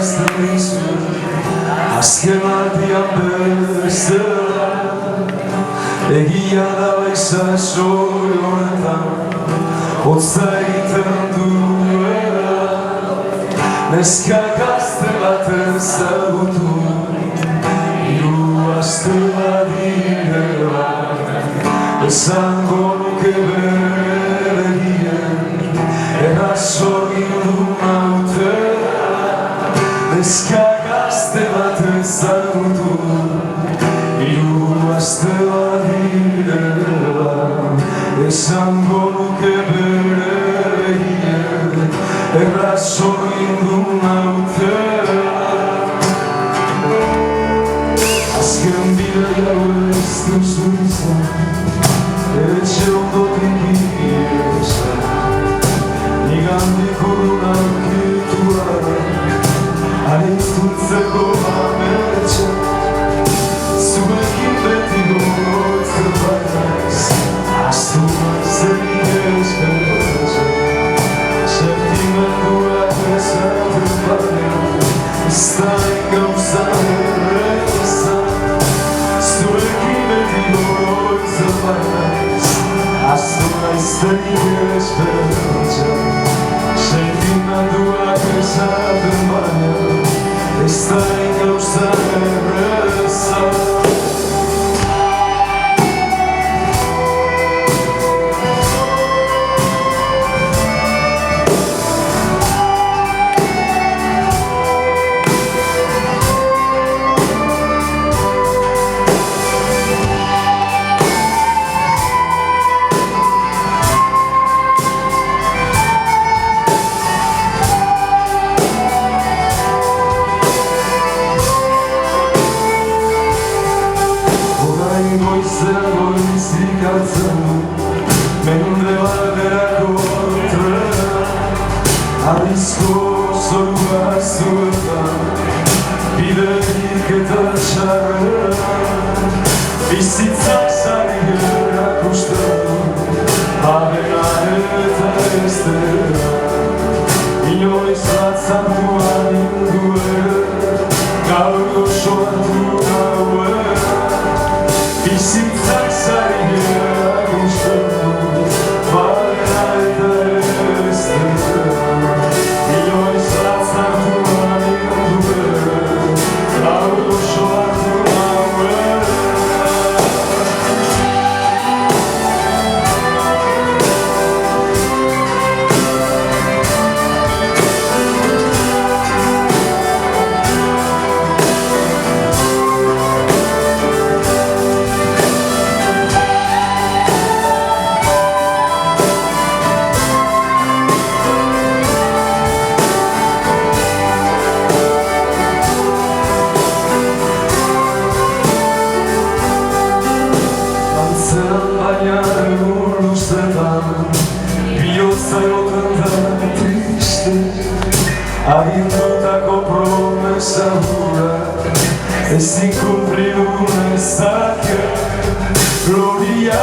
idazten dizut azken aldian bezala. Egia da baiza soi horretan hotza egiten duela. Neska gazte bat ezagutu hiru aste badirela. Esango nuke bere begien eraso gindu nautela. Neska gazte bat ezagutu hiru aste badirela. Esango nuke bere begien eraso gindu nautela. Azken bidaia ez duzu izan etxe ondotik ibiltzen. Nigandik urrunak ituara hariztuntzeko ametxan. Zuekin beti gogoitzen bainaiz ahaztu naizenik ez bertzen. Sentimenduak ezaten baina ez da gauza erreza. Zuekin beti gogoitzen bainaiz ahaztu naizenik ez bertzen. Sentimenduak ezaten baina ez da gauza erreza. Goizik hartzen du mende baterako trena. Arrizko zorua zuetan biderik eta txarrera. Bizitzak zari erakusten du barrena eta ez dela. Inoiz batzatu anindu ere gaur gozoatu gauera. Bizitzak zari erakusten du barrena eta ez dela. Inoiz batzatu anindu ere gaur gozoatu gauera. Baina egun luzetan bihotza egoten da triste. Agindutako promesa hurak ezin kumplidu nezake. Gloria